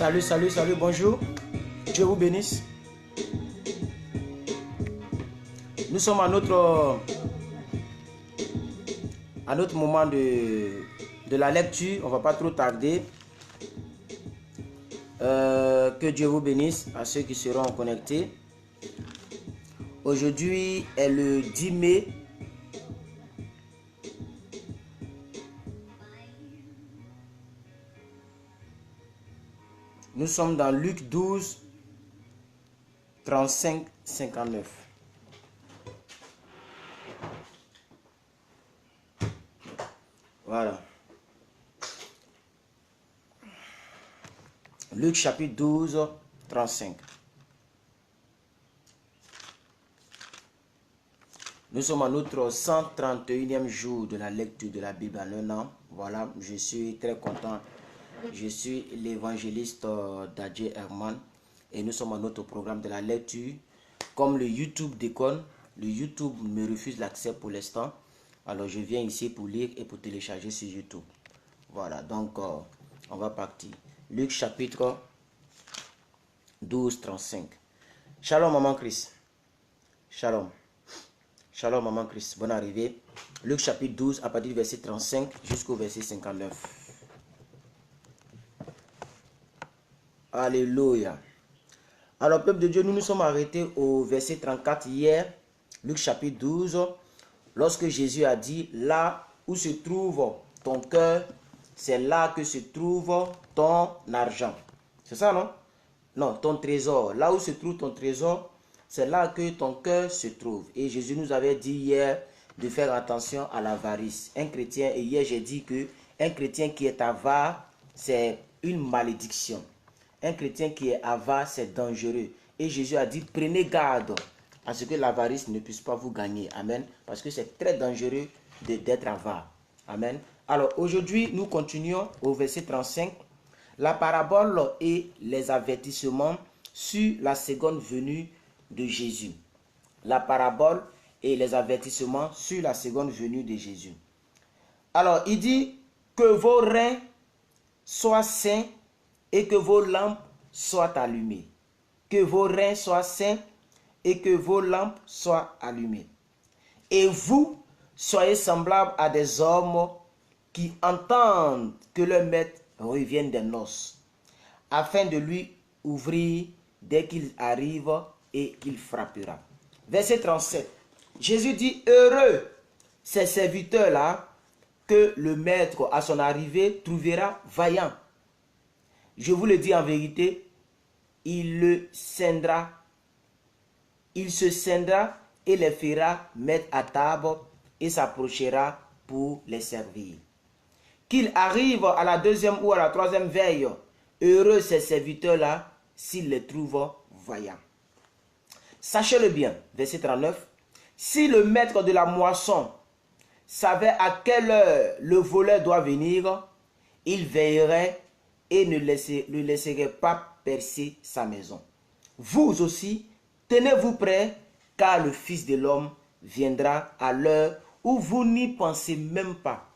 Salut, salut, salut, bonjour. Dieu vous bénisse. Nous sommes à notre moment de la lecture. On ne va pas trop tarder. Que Dieu vous bénisse à ceux qui seront connectés. Aujourd'hui est le 10 mai. Nous sommes dans Luc 12, 35, 59. Voilà. Luc chapitre 12, 35. Nous sommes à notre 131e jour de la lecture de la Bible en un an. Voilà, je suis très content. Je suis l'évangéliste Dadje Herman et nous sommes à notre programme de la lecture. Comme le YouTube déconne, le YouTube me refuse l'accès pour l'instant. Alors je viens ici pour lire et pour télécharger sur YouTube. Voilà, donc on va partir. Luc chapitre 12, 35. Shalom maman Chris. Shalom. Shalom maman Chris. Bonne arrivée. Luc chapitre 12 à partir du verset 35 jusqu'au verset 59. Alléluia. Alors peuple de Dieu, nous nous sommes arrêtés au verset 34 hier. Luc chapitre 12. Lorsque Jésus a dit, là où se trouve ton cœur, c'est là que se trouve ton argent. C'est ça, non? Non, ton trésor. Là où se trouve ton trésor, c'est là que ton cœur se trouve. Et Jésus nous avait dit hier de faire attention à l'avarice. Un chrétien, et hier j'ai dit que un chrétien qui est avare, c'est une malédiction. Un chrétien qui est avare, c'est dangereux. Et Jésus a dit, prenez garde à ce que l'avarice ne puisse pas vous gagner. Amen. Parce que c'est très dangereux d'être avare. Amen. Alors aujourd'hui, nous continuons au verset 35. La parabole et les avertissements sur la seconde venue de Jésus. La parabole et les avertissements sur la seconde venue de Jésus. Alors, il dit que vos reins soient sains et que vos lampes soient allumées. Que vos reins soient sains et que vos lampes soient allumées. Et vous, soyez semblables à des hommes qui entendent que leur maître revienne des noces, afin de lui ouvrir dès qu'il arrive et qu'il frappera. Verset 37. Jésus dit, heureux ces serviteurs-là que le maître à son arrivée trouvera vaillants. Je vous le dis en vérité, il se scindra et les fera mettre à table et s'approchera pour les servir. Qu'il arrive à la deuxième ou à la troisième veille, heureux ces serviteurs-là s'ils les trouvent vaillants. Sachez-le bien, verset 39, si le maître de la moisson savait à quelle heure le voleur doit venir, il veillerait et ne laisserait pas percer sa maison. Vous aussi, tenez-vous prêts, car le Fils de l'homme viendra à l'heure où vous n'y pensez même pas.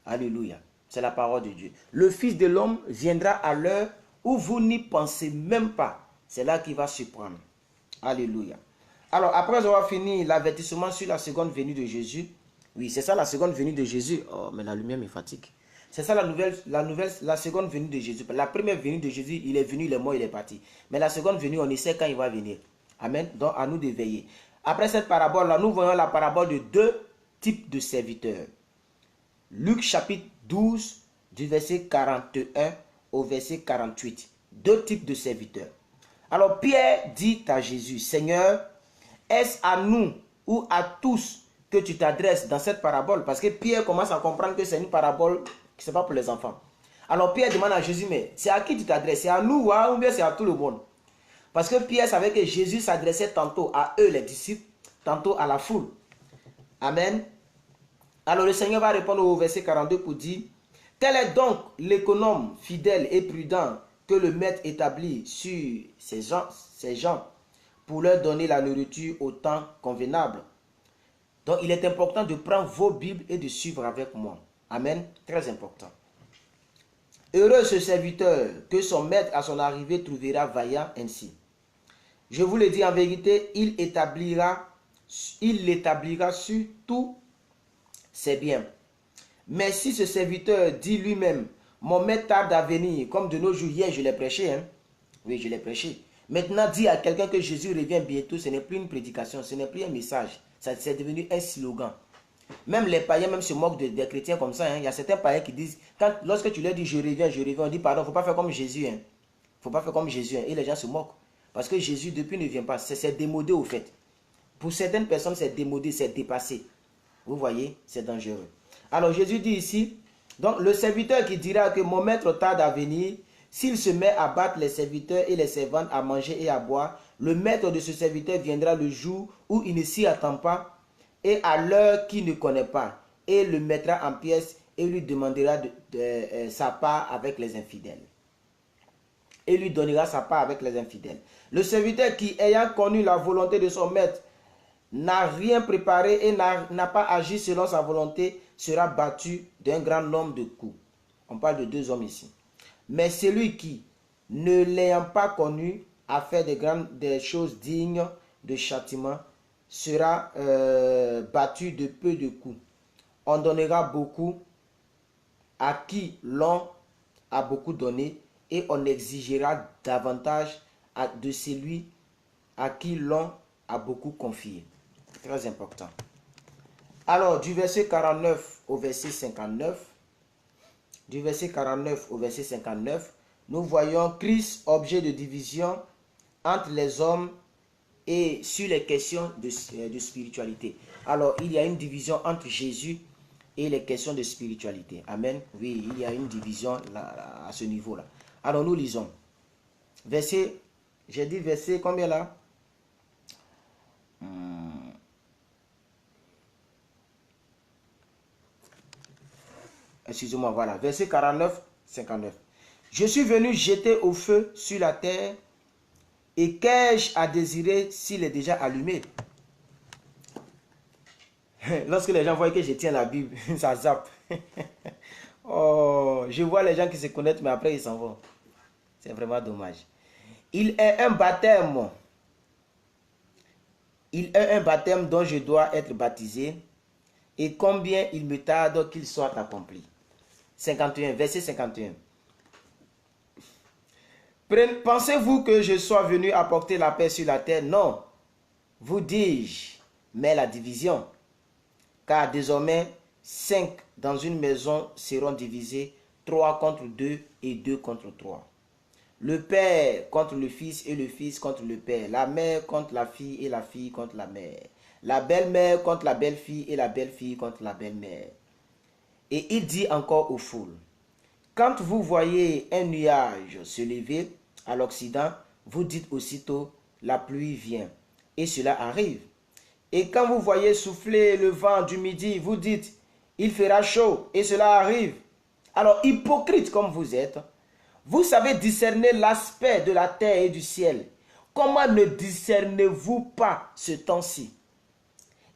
Alléluia, c'est la parole de Dieu. Le Fils de l'homme viendra à l'heure où vous n'y pensez même pas. C'est là qu'il va surprendre. Alléluia. Alors, après avoir fini l'avertissement sur la seconde venue de Jésus, oui, c'est ça la seconde venue de Jésus. Oh, mais la lumière me fatigue. C'est ça la seconde venue de Jésus. La première venue de Jésus, il est venu, il est mort, il est parti. Mais la seconde venue, on ne sait quand il va venir. Amen. Donc, à nous de veiller. Après cette parabole-là, nous voyons la parabole de deux types de serviteurs. Luc chapitre 12, du verset 41 au verset 48. Deux types de serviteurs. Alors Pierre dit à Jésus, Seigneur, est-ce à nous ou à tous que tu t'adresses dans cette parabole? Parce que Pierre commence à comprendre que c'est une parabole qui n'est pas pour les enfants. Alors Pierre demande à Jésus, mais c'est à qui tu t'adresses? C'est à nous ou bien c'est à tout le monde? Parce que Pierre savait que Jésus s'adressait tantôt à eux les disciples, tantôt à la foule. Amen. Alors le Seigneur va répondre au verset 42 pour dire, quel est donc l'économe fidèle et prudent que le maître établit sur ces gens pour leur donner la nourriture au temps convenable. Donc il est important de prendre vos Bibles et de suivre avec moi. Amen. Très important. Heureux ce serviteur que son maître à son arrivée trouvera vaillant ainsi. Je vous le dis en vérité, il l'établira sur tous ses biens. Mais si ce serviteur dit lui-même, mon maître tarde à venir, comme de nos jours, hier je l'ai prêché, hein? Oui, je l'ai prêché. Maintenant, dire à quelqu'un que Jésus revient bientôt, ce n'est plus une prédication, ce n'est plus un message. C'est devenu un slogan. Même les païens même se moquent des chrétiens comme ça. Hein. Il y a certains païens qui disent, lorsque tu leur dis je reviens, on dit pardon, il ne faut pas faire comme Jésus. Hein. Faut pas faire comme Jésus. Hein. Et les gens se moquent. Parce que Jésus, depuis, ne vient pas. C'est démodé au fait. Pour certaines personnes, c'est démodé, c'est dépassé. Vous voyez, c'est dangereux. Alors Jésus dit ici, donc le serviteur qui dira que mon maître tarde à venir, s'il se met à battre les serviteurs et les servantes à manger et à boire, le maître de ce serviteur viendra le jour où il ne s'y attend pas et à l'heure qu'il ne connaît pas, et le mettra en pièces et lui demandera sa part avec les infidèles. Et lui donnera sa part avec les infidèles. Le serviteur qui, ayant connu la volonté de son maître, n'a rien préparé et n'a pas agi selon sa volonté, sera battu d'un grand nombre de coups. On parle de 2 hommes ici. Mais celui qui, ne l'ayant pas connu, a fait des choses dignes de châtiment, sera battu de peu de coups. On donnera beaucoup à qui l'on a beaucoup donné, et on exigera davantage de celui à qui l'on a beaucoup confié. Très important. Alors, du verset 49 au verset 59, nous voyons Christ, objet de division entre les hommes et sur les questions de spiritualité. Alors, il y a une division entre Jésus et les questions de spiritualité. Amen. Oui, il y a une division là, à ce niveau-là. Alors, nous lisons. J'ai dit verset combien là? Excusez-moi, voilà. Verset 49, 59. Je suis venu jeter au feu sur la terre, et qu'ai-je à désirer s'il est déjà allumé? Lorsque les gens voient que je tiens la Bible, ça zappe. Oh, je vois les gens qui se connaissent, mais après ils s'en vont. C'est vraiment dommage. Il est un baptême. Il est un baptême dont je dois être baptisé, et combien il me tarde qu'il soit accompli. 51, verset 51. Pensez-vous que je sois venu apporter la paix sur la terre? Non, vous dis-je, mais la division. Car désormais, 5 dans une maison seront divisés, 3 contre 2 et 2 contre 3. Le père contre le fils et le fils contre le père. La mère contre la fille et la fille contre la mère. La belle-mère contre la belle-fille et la belle-fille contre la belle-mère. Et il dit encore aux foules, quand vous voyez un nuage se lever à l'Occident, vous dites aussitôt, la pluie vient. Et cela arrive. Et quand vous voyez souffler le vent du midi, vous dites, il fera chaud. Et cela arrive. Alors, hypocrite comme vous êtes, vous savez discerner l'aspect de la terre et du ciel. Comment ne discernez-vous pas ce temps-ci?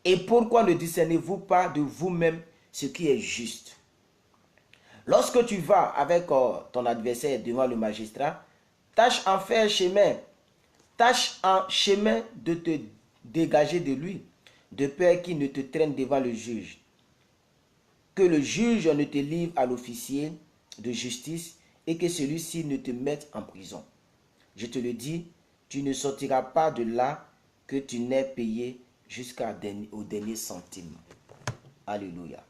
Et pourquoi ne discernez-vous pas de vous-même ce qui est juste? Lorsque tu vas avec ton adversaire devant le magistrat, tâche en chemin de te dégager de lui, de peur qu'il ne te traîne devant le juge. Que le juge ne te livre à l'officier de justice et que celui-ci ne te mette en prison. Je te le dis, tu ne sortiras pas de là que tu n'aies payé jusqu'au dernier centime. Alléluia.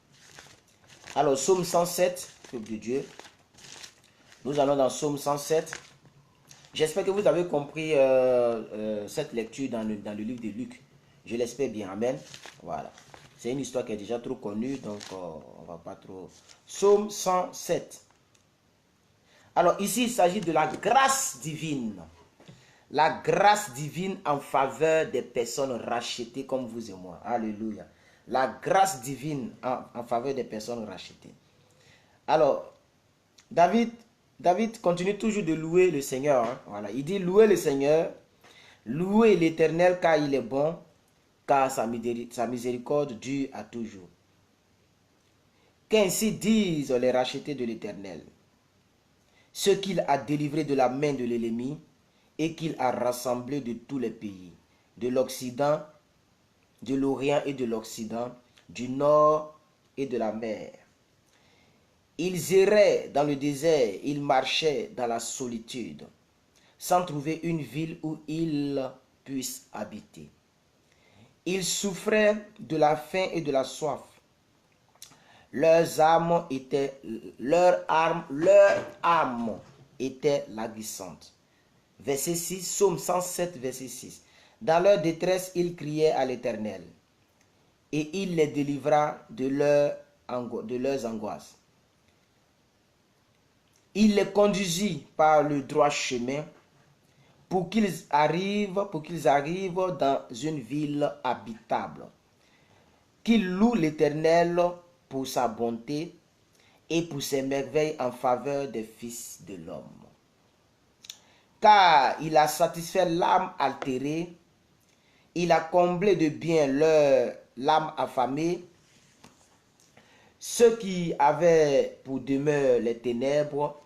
Alors, Psaume 107, peuple de Dieu. Nous allons dans Psaume 107. J'espère que vous avez compris cette lecture dans le livre de Luc. Je l'espère bien. Amen. Voilà. C'est une histoire qui est déjà trop connue, donc on ne va pas trop... Psaume 107. Alors ici, il s'agit de la grâce divine. La grâce divine en faveur des personnes rachetées comme vous et moi. Alléluia. La grâce divine en faveur des personnes rachetées. Alors, David continue toujours de louer le Seigneur. Hein. Voilà. Il dit, louez le Seigneur, louez l'Éternel car il est bon, car sa miséricorde dure à toujours. Qu'ainsi disent les rachetés de l'Éternel. ce qu'il a délivré de la main de l'ennemi et qu'il a rassemblé de tous les pays, de l'Occident, de l'Orient et de l'Occident, du Nord et de la mer. Ils erraient dans le désert, ils marchaient dans la solitude, sans trouver une ville où ils puissent habiter. Ils souffraient de la faim et de la soif. Leur âme était languissante. Verset 6, Psaume 107, verset 6. Dans leur détresse, ils criaient à l'Éternel, et il les délivra de leurs angoisses. Il les conduisit par le droit chemin pour qu'ils arrivent dans une ville habitable. Qu'ils louent l'Éternel pour sa bonté et pour ses merveilles en faveur des fils de l'homme. Car il a satisfait l'âme altérée, il a comblé de bien l'âme affamée. Ceux qui avaient pour demeure les ténèbres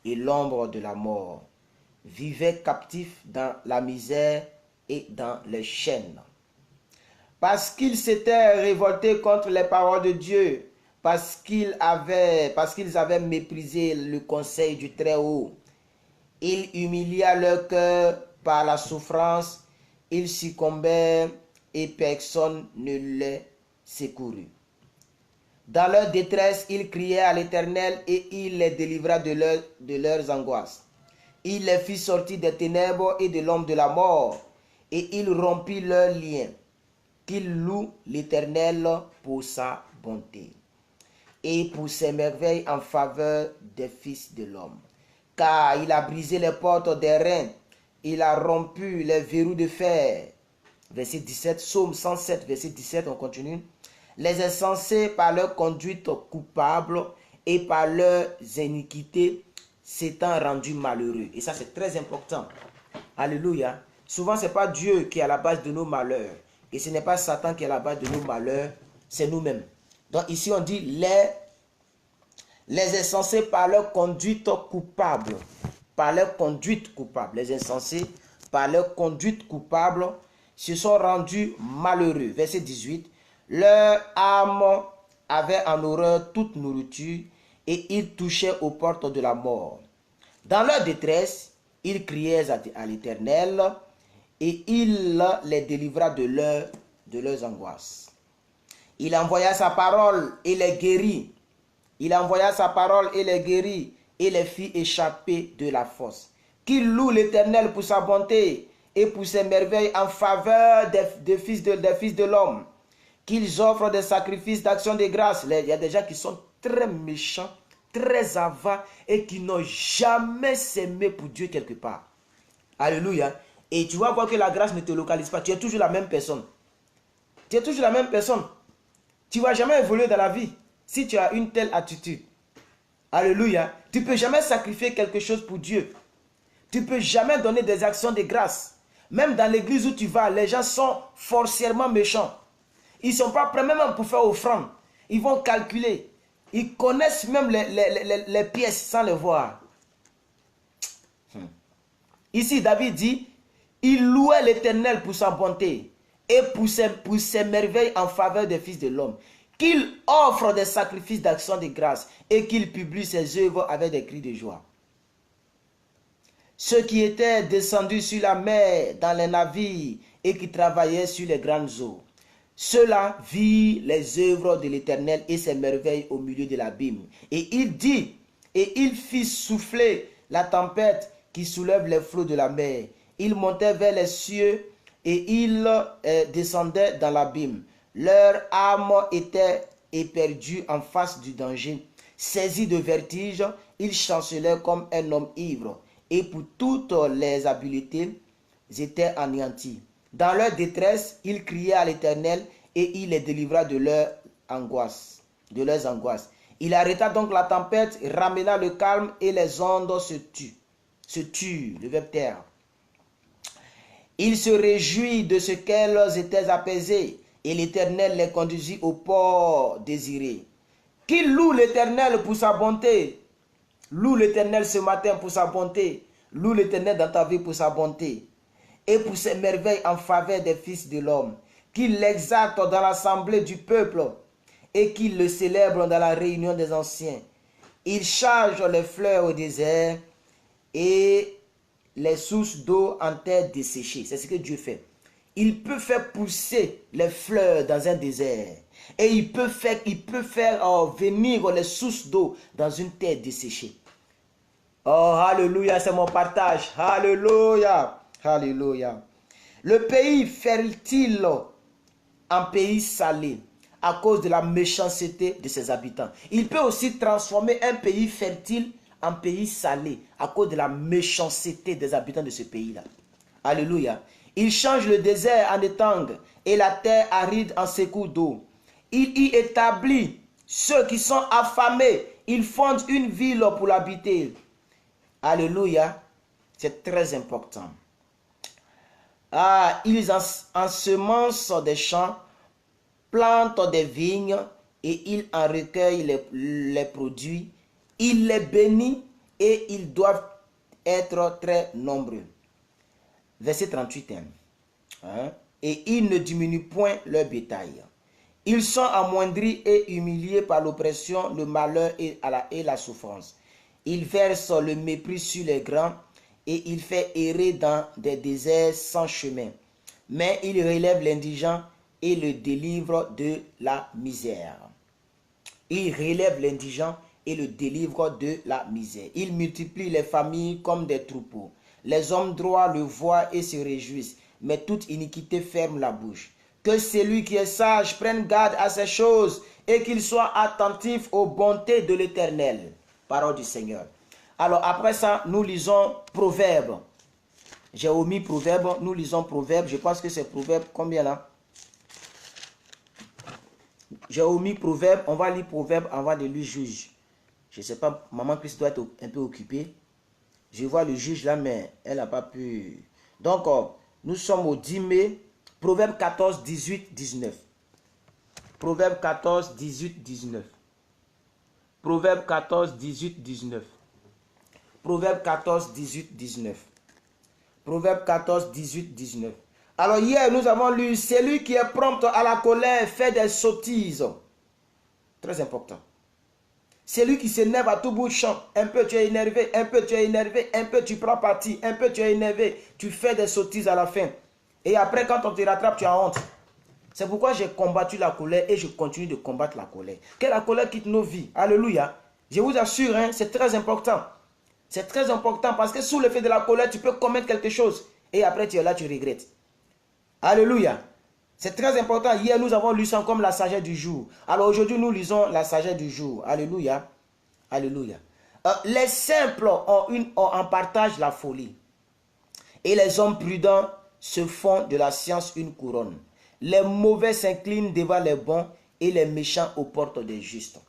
et l'ombre de la mort vivaient captifs dans la misère et dans les chaînes. Parce qu'ils s'étaient révoltés contre les paroles de Dieu, parce qu'ils avaient méprisé le conseil du Très-Haut, il humilia leur cœur par la souffrance, ils succombèrent et personne ne les secourut. Dans leur détresse, ils criaient à l'Éternel et il les délivra de leurs angoisses. Il les fit sortir des ténèbres et de l'ombre de la mort, et il rompit leurs liens. Qu'ils louent l'Éternel pour sa bonté et pour ses merveilles en faveur des fils de l'homme. Car il a brisé les portes des reins, il a rompu les verrous de fer. Verset 17, Psaume 107, verset 17, on continue. Les insensés par leur conduite coupable et par leurs iniquités s'étant rendus malheureux. Et ça, c'est très important. Alléluia. Souvent, ce n'est pas Dieu qui est à la base de nos malheurs. Et ce n'est pas Satan qui est à la base de nos malheurs, c'est nous-mêmes. Donc ici, on dit les insensés par leur conduite coupable. Par leur conduite coupable. Les insensés, par leur conduite coupable, se sont rendus malheureux. Verset 18. Leur âme avait en horreur toute nourriture et ils touchaient aux portes de la mort. Dans leur détresse, ils criaient à l'Éternel et il les délivra de leurs angoisses. Il envoya sa parole et les guérit. Il envoya sa parole et les guérit et les fit échapper de la fosse. Qu'ils louent l'Éternel pour sa bonté et pour ses merveilles en faveur des fils de l'homme. Qu'ils offrent des sacrifices d'action de grâce. Il y a des gens qui sont très méchants, très avares et qui n'ont jamais s'aimé pour Dieu quelque part. Alléluia. Et tu vas voir que la grâce ne te localise pas. Tu es toujours la même personne. Tu es toujours la même personne. Tu ne vas jamais évoluer dans la vie si tu as une telle attitude. Alléluia. Tu ne peux jamais sacrifier quelque chose pour Dieu. Tu ne peux jamais donner des actions de grâce. Même dans l'église où tu vas, les gens sont forcément méchants. Ils ne sont pas prêts même pour faire offrande. Ils vont calculer. Ils connaissent même les pièces sans les voir. Ici, David dit, il louait l'Éternel pour sa bonté et pour ses merveilles en faveur des fils de l'homme. Qu'il offre des sacrifices d'action de grâce et qu'il publie ses œuvres avec des cris de joie. Ceux qui étaient descendus sur la mer dans les navires et qui travaillaient sur les grandes eaux. Ceux-là virent les œuvres de l'Éternel et ses merveilles au milieu de l'abîme. Et il dit, et il fit souffler la tempête qui soulève les flots de la mer. Il montait vers les cieux et il descendait dans l'abîme. Leur âme était éperdue en face du danger. Saisis de vertige, ils chancelaient comme un homme ivre. Et pour toutes les habiletés, ils étaient anéantis. Dans leur détresse, ils criaient à l'Éternel et il les délivra de leurs angoisses. Il arrêta donc la tempête, ramena le calme et les ondes se tuent. Le verbe taire. Il se réjouit de ce qu'elles étaient apaisées et l'Éternel les conduisit au port désiré. Qu'il loue l'Éternel pour sa bonté, Loue l'Éternel ce matin pour sa bonté. Loue l'Éternel dans ta vie pour sa bonté. Et pour ses merveilles en faveur des fils de l'homme. Qu'il l'exalte dans l'assemblée du peuple et qu'il le célèbre dans la réunion des anciens. Il charge les fleurs au désert et les sources d'eau en terre desséchée. C'est ce que Dieu fait. Il peut faire pousser les fleurs dans un désert. Et il peut faire venir les sources d'eau dans une terre desséchée. Oh, alléluia, c'est mon partage. Alléluia, alléluia. Le pays fertile en pays salé à cause de la méchanceté de ses habitants. Il peut aussi transformer un pays fertile en pays salé à cause de la méchanceté des habitants de ce pays-là. Alléluia. Il change le désert en étang et la terre aride en secours d'eau. Il y établit ceux qui sont affamés. Il fonde une ville pour l'habiter. Alléluia. C'est très important. Ils ensemencent des champs, plantent des vignes et ils en recueillent les produits. Il les bénit et ils doivent être très nombreux. Verset 38. Et ils ne diminuent point leur bétail. Ils sont amoindris et humiliés par l'oppression, le malheur et la souffrance. Il verse le mépris sur les grands et il fait errer dans des déserts sans chemin. Mais il relève l'indigent et le délivre de la misère. Il relève l'indigent et le délivre de la misère. Il multiplie les familles comme des troupeaux. Les hommes droits le voient et se réjouissent, mais toute iniquité ferme la bouche. Que celui qui est sage prenne garde à ces choses et qu'il soit attentif aux bontés de l'Éternel. Parole du Seigneur. Alors après ça, nous lisons Proverbes. J'ai omis Proverbes, nous lisons Proverbes. Je pense que c'est Proverbes combien là? J'ai omis Proverbes, on va lire Proverbes avant de lire Juge. Je ne sais pas, Maman Christ doit être un peu occupée. Je vois le juge là, mais elle n'a pas pu. Donc, nous sommes au 10 mai. Proverbe 14, 18, 19. Proverbe 14, 18, 19. Proverbe 14, 18, 19. Proverbe 14, 18, 19. Proverbe 14, 18, 19. Alors hier, nous avons lu, celui qui est prompt à la colère fait des sottises. Très important. Celui qui s'énerve à tout bout de champ. Un peu tu es énervé, un peu tu es énervé, un peu tu prends parti, un peu tu es énervé. Tu fais des sottises à la fin. Et après, quand on te rattrape, tu as honte. C'est pourquoi j'ai combattu la colère et je continue de combattre la colère. Que la colère quitte nos vies. Alléluia. Je vous assure, hein, c'est très important. C'est très important parce que sous l'effet de la colère, tu peux commettre quelque chose. Et après, tu es là, tu regrettes. Alléluia. C'est très important. Hier, nous avons lu ça comme la sagesse du jour. Alors aujourd'hui, nous lisons la sagesse du jour. Alléluia. Alléluia. Les simples ont en partage la folie. Et les hommes prudents se font de la science une couronne. Les mauvais s'inclinent devant les bons et les méchants aux portes des justes.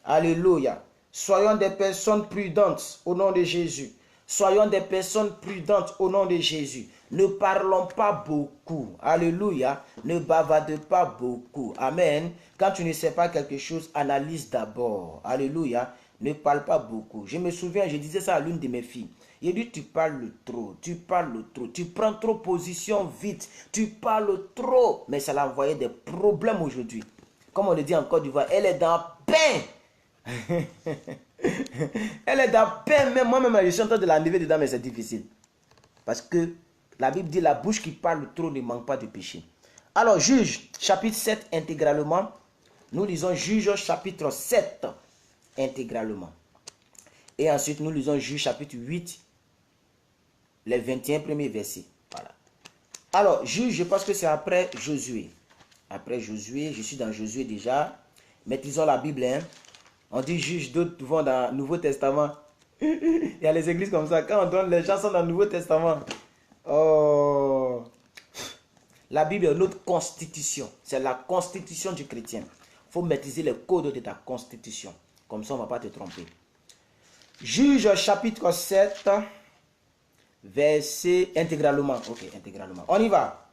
Alléluia. Soyons des personnes prudentes au nom de Jésus. Soyons des personnes prudentes au nom de Jésus. Ne parlons pas beaucoup. Alléluia. Ne bavarde pas beaucoup. Amen. Quand tu ne sais pas quelque chose, analyse d'abord. Alléluia. Ne parle pas beaucoup. Je me souviens, je disais ça à l'une de mes filles. Il dit, tu parles trop, tu parles trop, tu prends trop position vite, tu parles trop. Mais ça l'a envoyé des problèmes aujourd'hui. Comme on le dit en Côte d'Ivoire, elle est dans pain. Elle est dans pain, mais moi-même, je suis en train de l'enlever dedans, mais c'est difficile. Parce que la Bible dit, la bouche qui parle trop ne manque pas de péché. Alors, Juge, chapitre 7, intégralement. Nous lisons Juge, chapitre 7, intégralement. Et ensuite, nous lisons Juge, chapitre 8, les 21 premiers versets. Voilà. Alors, Juge, je pense que c'est après Josué. Après Josué, je suis dans Josué déjà. Maîtrisons la Bible, hein. On dit juge, d'autres vont dans le Nouveau Testament. Il y a les églises comme ça. Quand on donne, les gens sont dans le Nouveau Testament. Oh. La Bible est notre constitution. C'est la constitution du chrétien. Il faut maîtriser les codes de ta constitution. Comme ça, on ne va pas te tromper. Juge chapitre 7, verset intégralement. Ok, intégralement. On y va.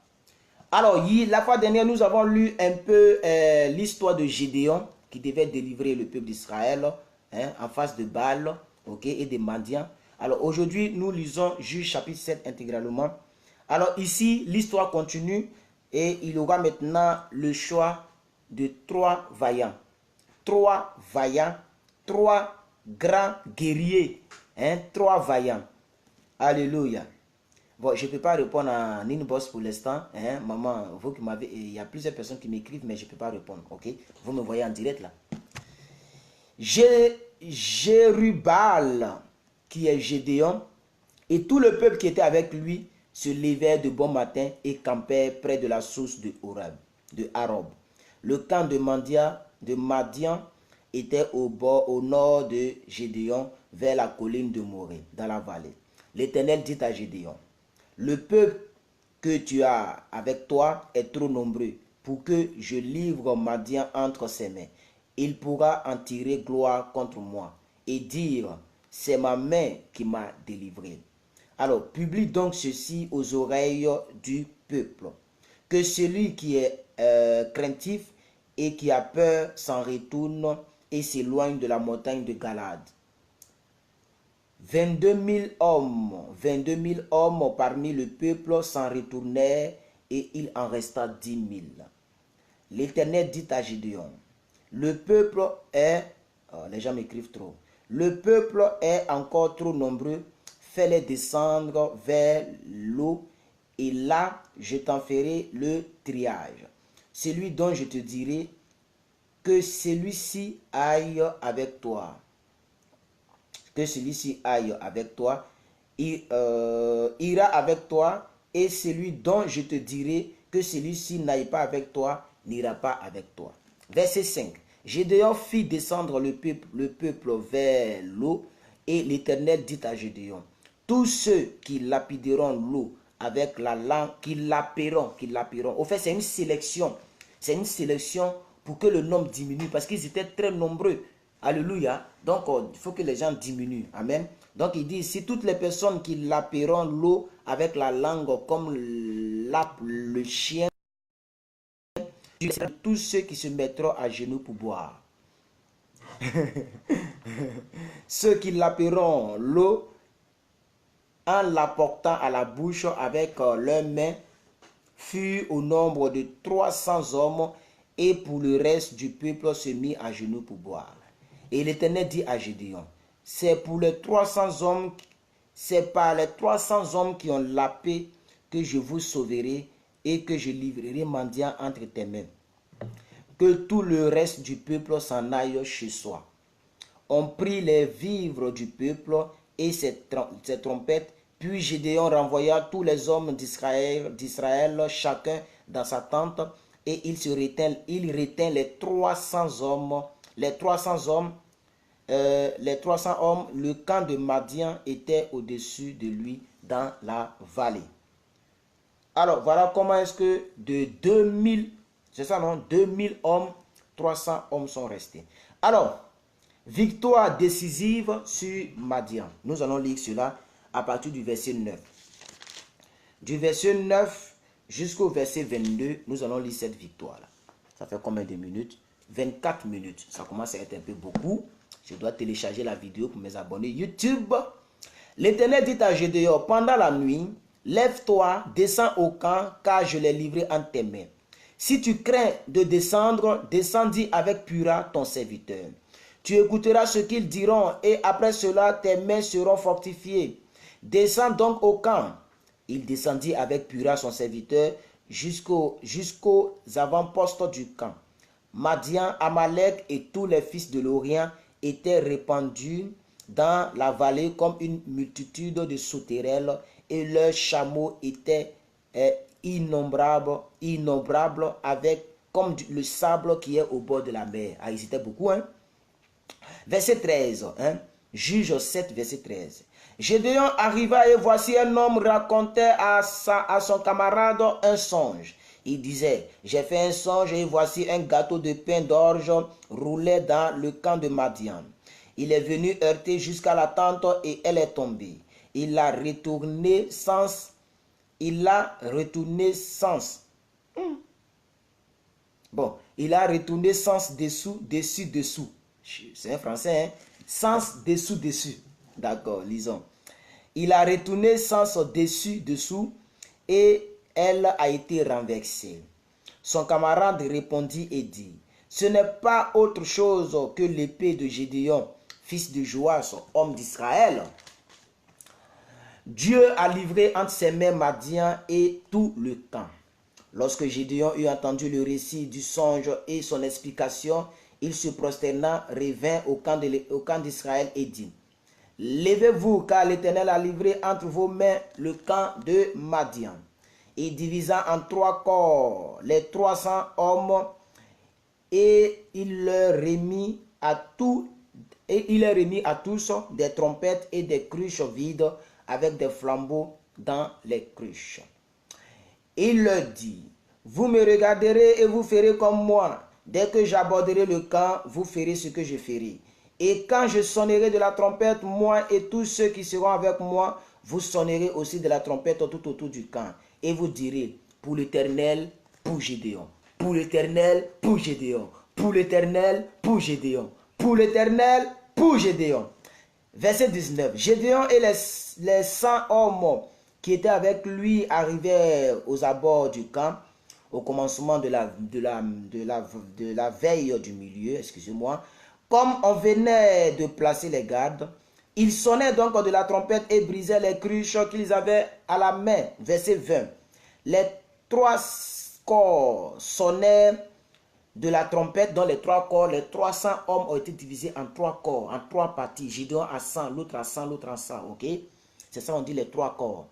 Alors, la fois dernière, nous avons lu un peu l'histoire de Gédéon qui devait délivrer le peuple d'Israël en face de Baal. ok, et des mendiants. Alors aujourd'hui, nous lisons Juge chapitre 7 intégralement. Alors ici, l'histoire continue et il y aura maintenant le choix de 3 vaillants. 3 vaillants, 3 grands guerriers, hein, 3 vaillants. Alléluia. Bon, je ne peux pas répondre à inbox pour l'instant. Hein, maman, vous qui m'avez, il y a plusieurs personnes qui m'écrivent, mais je ne peux pas répondre. Ok, vous me voyez en direct là. Jérubal, qui est Gédéon, et tout le peuple qui était avec lui se levèrent de bon matin et campèrent près de la source de Harob. Le camp de Madian était au nord de Gédéon, vers la colline de Morée, dans la vallée. L'Éternel dit à Gédéon, le peuple que tu as avec toi est trop nombreux pour que je livre Madian entre ses mains. Il pourra en tirer gloire contre moi et dire, c'est ma main qui m'a délivré. Alors, publie donc ceci aux oreilles du peuple, que celui qui est craintif et qui a peur s'en retourne et s'éloigne de la montagne de Galade. 22 000 hommes parmi le peuple s'en retournèrent et il en resta 10 000. L'Éternel dit à Gédéon, le peuple est, les gens m'écrivent trop, le peuple est encore trop nombreux, fais-les descendre vers l'eau et là je t'en ferai le triage. Celui dont je te dirai que celui-ci aille avec toi. Que celui-ci aille avec toi, ira avec toi, et celui dont je te dirai que celui-ci n'aille pas avec toi, n'ira pas avec toi. Verset 5. Gédéon fit descendre le peuple vers l'eau, et l'Éternel dit à Gédéon, tous ceux qui lapideront l'eau avec la langue, qui lapieront. Au fait, c'est une sélection pour que le nombre diminue, parce qu'ils étaient très nombreux. Alléluia. Donc, il faut que les gens diminuent. Amen. Donc, il dit, si toutes les personnes qui lapieront l'eau avec la langue comme lappe le chien, tous ceux qui se mettront à genoux pour boire. Ceux qui lapieront l'eau en l'apportant à la bouche avec leurs mains furent au nombre de 300 hommes, et pour le reste du peuple se mit à genoux pour boire. Et l'Éternel dit à Gédéon, c'est par les 300 hommes qui ont lapé que je vous sauverai et que je livrerai mendiant entre tes mains. Que tout le reste du peuple s'en aille chez soi. On prit les vivres du peuple et ses trompettes, puis Gédéon renvoya tous les hommes d'Israël, chacun dans sa tente, et il retint les 300 hommes. Les 300 hommes, le camp de Madian était au-dessus de lui dans la vallée. Alors, voilà comment est-ce que de 2000, c'est ça non, 2000 hommes, 300 hommes sont restés. Alors, victoire décisive sur Madian. Nous allons lire cela à partir du verset 9. Du verset 9 jusqu'au verset 22, nous allons lire cette victoire-là. Ça fait combien de minutes? 24 minutes. Ça commence à être un peu beaucoup. Je dois télécharger la vidéo pour mes abonnés YouTube. L'Éternel dit à Gédéon, pendant la nuit, lève-toi, descends au camp, car je l'ai livré en tes mains. Si tu crains de descendre, descendis avec Pura, ton serviteur. Tu écouteras ce qu'ils diront, et après cela, tes mains seront fortifiées. Descends donc au camp. Il descendit avec Pura, son serviteur, jusqu'aux avant-postes du camp. Madian, Amalek et tous les fils de l'Orient étaient répandus dans la vallée comme une multitude de sauterelles, et leurs chameaux étaient innombrables avec comme le sable qui est au bord de la mer. Ah, ils étaient beaucoup, hein? Verset 13, hein? Juge 7, verset 13. Gédéon arriva et voici un homme racontait à son camarade un songe. Il disait, j'ai fait un songe et voici un gâteau de pain d'orge roulait dans le camp de Madian. Il est venu heurter jusqu'à la tente et elle est tombée. Il l'a retourné sans. Bon, il a retourné sens dessous. C'est un français, hein? Sens dessous. D'accord, lisons. Il a retourné sans son dessous et elle a été renversée. Son camarade répondit et dit, ce n'est pas autre chose que l'épée de Gédéon, fils de Joas, homme d'Israël. Dieu a livré entre ses mains Madian et tout le camp. Lorsque Gédéon eut entendu le récit du songe et son explication, il se prosterna, revint au camp d'Israël et dit, levez-vous, car l'Éternel a livré entre vos mains le camp de Madian. Et divisa en 3 corps les 300 hommes, et il leur remit à tous des trompettes et des cruches vides avec des flambeaux dans les cruches. Il leur dit, vous me regarderez et vous ferez comme moi. Dès que j'aborderai le camp, vous ferez ce que je ferai. Et quand je sonnerai de la trompette, moi et tous ceux qui seront avec moi, vous sonnerez aussi de la trompette tout autour du camp. Et vous direz, pour l'Éternel, pour Gédéon. Pour l'Éternel, pour Gédéon. Pour l'Éternel, pour Gédéon. Pour l'Éternel, pour Gédéon. Verset 19. Gédéon et les 100 hommes qui étaient avec lui arrivèrent aux abords du camp au commencement de la veille du milieu, excusez-moi. Comme on venait de placer les gardes, ils sonnaient donc de la trompette et brisaient les cruches qu'ils avaient à la main. Verset 20. Les 3 corps sonnaient de la trompette. Dans les 3 corps, les 300 hommes ont été divisés en 3 corps, en 3 parties. Gédéon à 100, l'autre à 100, l'autre à 100. Ok? C'est ça on dit les 3 corps.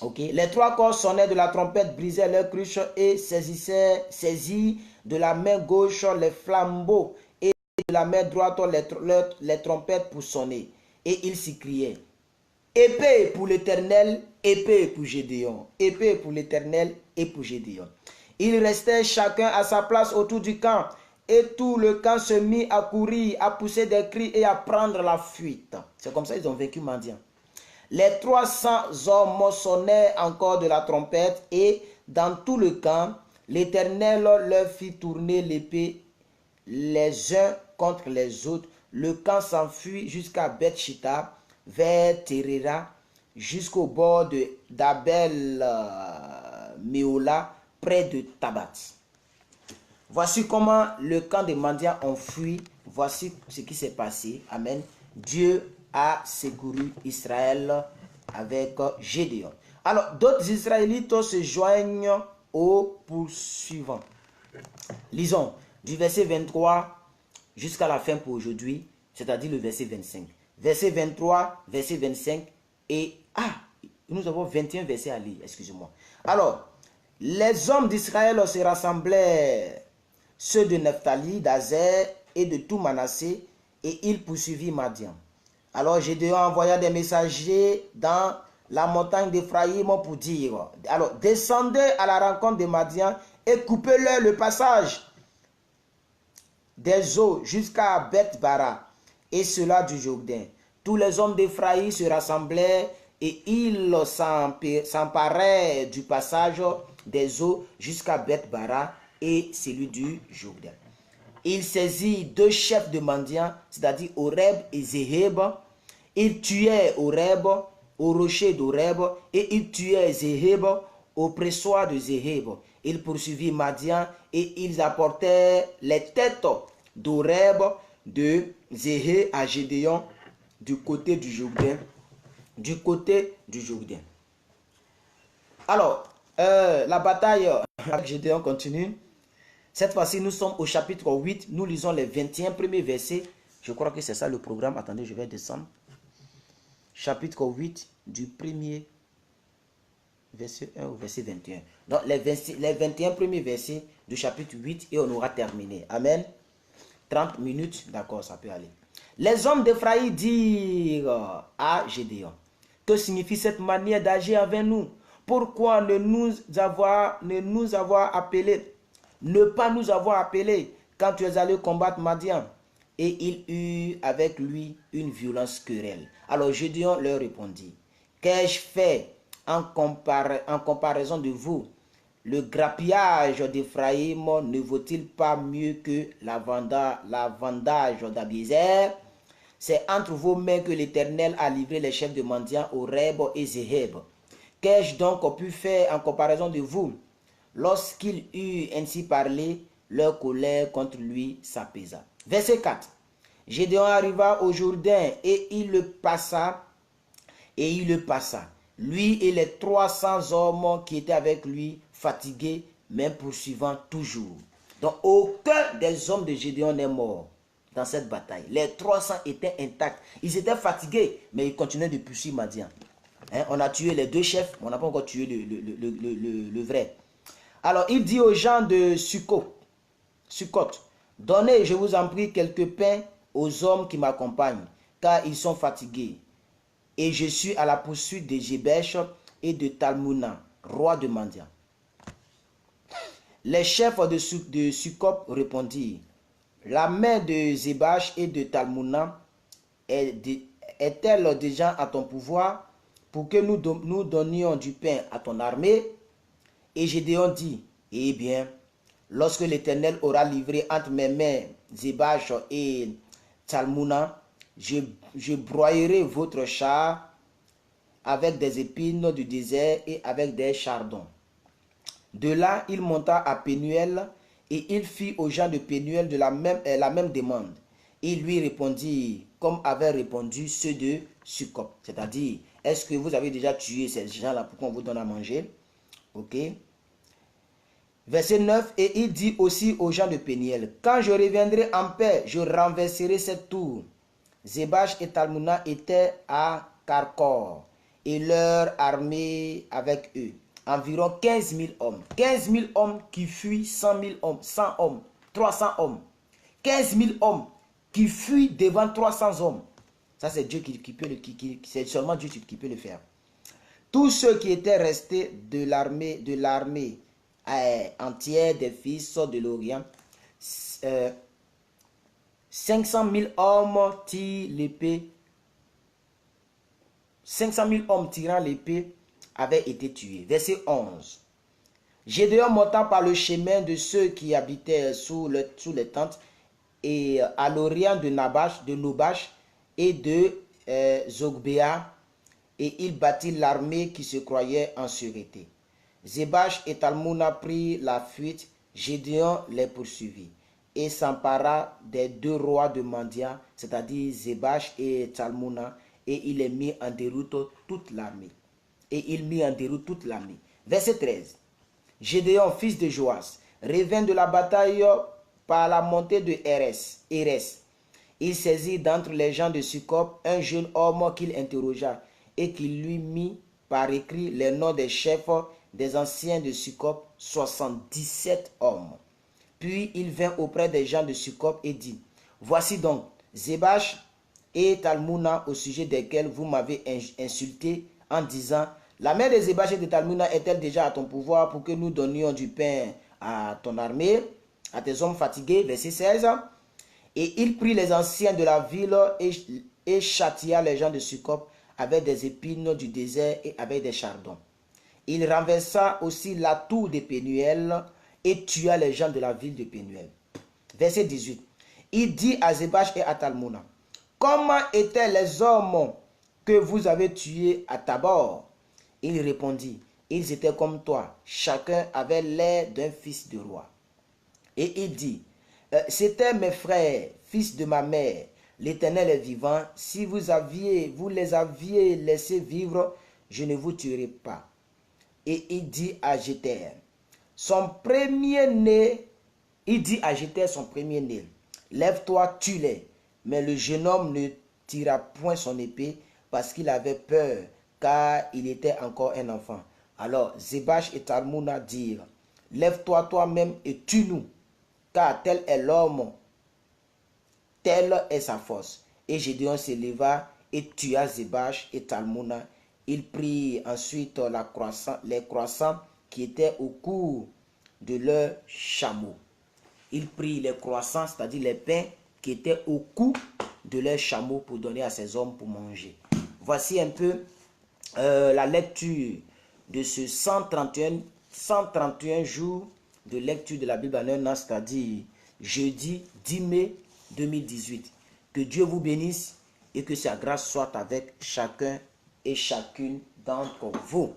Ok? Les 3 corps sonnaient de la trompette, brisaient leurs cruches et saisirent de la main gauche les flambeaux et de la main droite les trompettes pour sonner. Et ils s'y criaient, épée pour l'Éternel, épée pour Gédéon, épée pour l'Éternel et pour Gédéon. Ils restaient chacun à sa place autour du camp, et tout le camp se mit à courir, à pousser des cris et à prendre la fuite. C'est comme ça qu'ils ont vaincu Madian. Les 300 hommes sonnaient encore de la trompette, et dans tout le camp, l'Éternel leur fit tourner l'épée les uns contre les autres. Le camp s'enfuit jusqu'à Beth-Shitta, vers Téréra, jusqu'au bord d'Abel Méola, près de Tabat. Voici comment le camp de Madian ont fui. Voici ce qui s'est passé. Amen. Dieu a secouru Israël avec Gédéon. Alors, d'autres Israélites se joignent aux poursuivants. Lisons du verset 23 jusqu'à la fin pour aujourd'hui, c'est-à-dire le verset 25. Verset 23, verset 25 et... nous avons 21 versets à lire, excusez-moi. Alors, les hommes d'Israël se rassemblèrent, ceux de Nephtali, d'Azer et de tout Manassé, et ils poursuivirent Madian. Alors Gédéon envoya des messagers dans la montagne d'Éphraïm pour dire, alors descendez à la rencontre de Madian et coupez-leur le passage des eaux jusqu'à Beth-Bara et cela du Jourdain. Tous les hommes d'Éphraïm se rassemblèrent et ils s'emparèrent du passage des eaux jusqu'à Beth-Bara et celui du Jourdain. Il saisit 2 chefs de Madian, c'est-à-dire Oreb et Zéheb. Il tuait Oreb au rocher d'Oreb et il tuait Zéheb au pressoir de Zéheb. Il poursuivit Madian et ils apportèrent les têtes d'Oreb, de Zéheb à Gédéon du côté du Jourdain. Alors, la bataille avec Gédéon continue. Cette fois-ci, nous sommes au chapitre 8. Nous lisons les 21 premiers versets. Je crois que c'est ça le programme. Attendez, je vais descendre. Chapitre 8 du premier verset 1 au verset 21. Donc, les 21 premiers versets du chapitre 8 et on aura terminé. Amen. 30 minutes, d'accord, ça peut aller. Les hommes d'Éphraïm dirent à Gédéon, que signifie cette manière d'agir avec nous? Pourquoi ne pas nous avoir appelés quand tu es allé combattre Madian? Et il eut avec lui une violence querelle. Alors Gédéon leur répondit, qu'ai-je fait en comparaison de vous? Le grappillage d'Éphraïm ne vaut-il pas mieux que la vendage d'Abiézer? C'est entre vos mains que l'Éternel a livré les chefs de mendiants, Oreb et Zéheb. Qu'ai-je donc pu faire en comparaison de vous? Lorsqu'il eut ainsi parlé, leur colère contre lui s'apaisa. Verset 4. Gédéon arriva au Jourdain et il le passa, lui et les 300 hommes qui étaient avec lui, fatigués, mais poursuivant toujours. Donc aucun des hommes de Gédéon n'est mort dans cette bataille. Les 300 étaient intacts. Ils étaient fatigués, mais ils continuaient de poursuivre Madian. Hein, on a tué les deux chefs, mais on n'a pas encore tué le vrai. Alors il dit aux gens de Sukkot, donnez, je vous en prie, quelques pains aux hommes qui m'accompagnent, car ils sont fatigués. Et je suis à la poursuite de Jébesh et de Talmouna, roi de Mandia. Les chefs de Sukkot répondirent, la main de Zébash et de Talmouna est-elle déjà à ton pouvoir pour que nous donnions du pain à ton armée? Et Gédéon dit, eh bien, lorsque l'Éternel aura livré entre mes mains Zébash et Talmouna, je broyerai votre char avec des épines du désert et avec des chardons. De là, il monta à Pénuel et il fit aux gens de Pénuel la même demande. Il lui répondit comme avaient répondu ceux de Sukkot. C'est-à-dire, est-ce que vous avez déjà tué ces gens-là pour qu'on vous donne à manger? Ok. Verset 9, et il dit aussi aux gens de Pénuel, quand je reviendrai en paix, je renverserai cette tour. Zébash et Talmouna étaient à Karkor et leur armée avec eux. Environ 15 000 hommes. 15 000 hommes qui fuient 100 000 hommes, 100 hommes, 300 hommes. 15 000 hommes qui fuient devant 300 hommes. Ça, c'est Dieu qui peut c'est seulement Dieu qui peut le faire. Tous ceux qui étaient restés de l'armée entière des fils de l'Orient, 500 000 hommes tirent l'épée. 500 000 hommes tirant l'épée avaient été tués. Verset 11. Gédéon monta par le chemin de ceux qui habitaient sous les tentes et à l'orient de Nobash et de Zogbéa, et il battit l'armée qui se croyait en sûreté. Zébash et Talmouna prirent la fuite, Gédéon les poursuivit et s'empara des deux rois de Mandia, c'est-à-dire Zébash et Talmouna, et il est mis en déroute toute l'armée. Verset 13. Gédéon, fils de Joas, revint de la bataille par la montée de Hérès. Il saisit d'entre les gens de Sukkot un jeune homme qu'il interrogea et qui lui mit par écrit les noms des chefs des anciens de Sukkot, 77 hommes. Puis il vint auprès des gens de Sukkot et dit, voici donc Zébash et Talmouna au sujet desquels vous m'avez insulté en disant, la main de Zébash et de Talmouna est-elle déjà à ton pouvoir pour que nous donnions du pain à ton armée, à tes hommes fatigués? Verset 16. Et il prit les anciens de la ville et châtia les gens de Sukkot avec des épines du désert et avec des chardons. Il renversa aussi la tour de Pénuel et tua les gens de la ville de Pénuel. Verset 18. Il dit à Zébash et à Talmouna, comment étaient les hommes que vous avez tués à Tabor? Il répondit, ils étaient comme toi, chacun avait l'air d'un fils de roi. Et il dit, c'étaient mes frères, fils de ma mère, l'Éternel est vivant, si vous les aviez laissés vivre, je ne vous tuerai pas. Et il dit à Jéter, son premier-né, lève-toi, tue-les. Mais le jeune homme ne tira point son épée parce qu'il avait peur, car il était encore un enfant. Alors Zébash et Talmouna dirent, lève-toi toi-même et tue-nous, car tel est l'homme, telle est sa force. Et Gédéon se leva et tua Zébash et Talmouna. Il prit ensuite les croissants qui étaient au cou de leurs chameaux. Il prit les croissants, c'est-à-dire les pains qui étaient au cou de leurs chameaux pour donner à ses hommes pour manger. Voici un peu la lecture de ce 131 jours de lecture de la Bible en un an, c'est-à-dire jeudi 10 mai 2018. Que Dieu vous bénisse et que sa grâce soit avec chacun et chacune d'entre vous.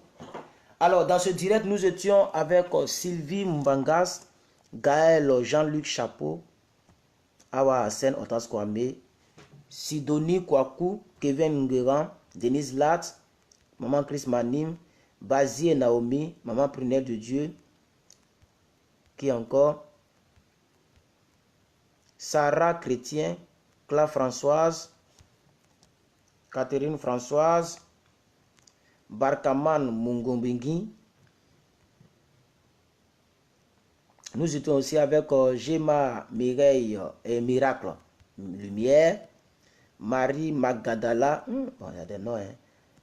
Alors, dans ce direct, nous étions avec Sylvie Mbangas, Gaël Jean-Luc Chapeau, Awa Hassan Otas Kwame, Sidonie Kwaku, Kevin Ngueran, Denise Lat, Maman Chris Manim, Basie et Naomi, Maman Prunelle de Dieu, qui encore? Sarah Chrétien, Claire Françoise, Catherine Françoise, Barkaman Mungombingi. Nous étions aussi avec Gemma Mireille et Miracle Lumière, Marie Magdala, bon, il y a des noms, hein.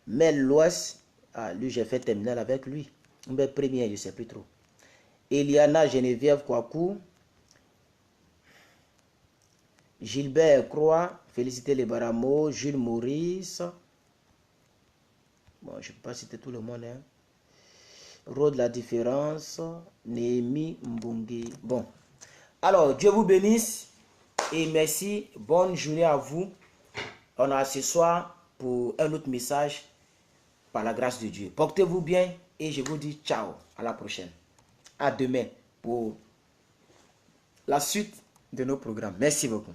Mel Lois, lui j'ai fait terminal avec lui, mais premier, je ne sais plus trop. Eliana Geneviève Kwaku, Gilbert Croix, Félicité Lebaramo, Jules Maurice, bon, je ne peux pas citer tout le monde, hein. Rode la différence, Néhémie Mbongi. Bon, alors Dieu vous bénisse et merci, bonne journée à vous. On a ce soir pour un autre message par la grâce de Dieu. Portez-vous bien et je vous dis ciao, à la prochaine. À demain pour la suite de nos programmes. Merci beaucoup.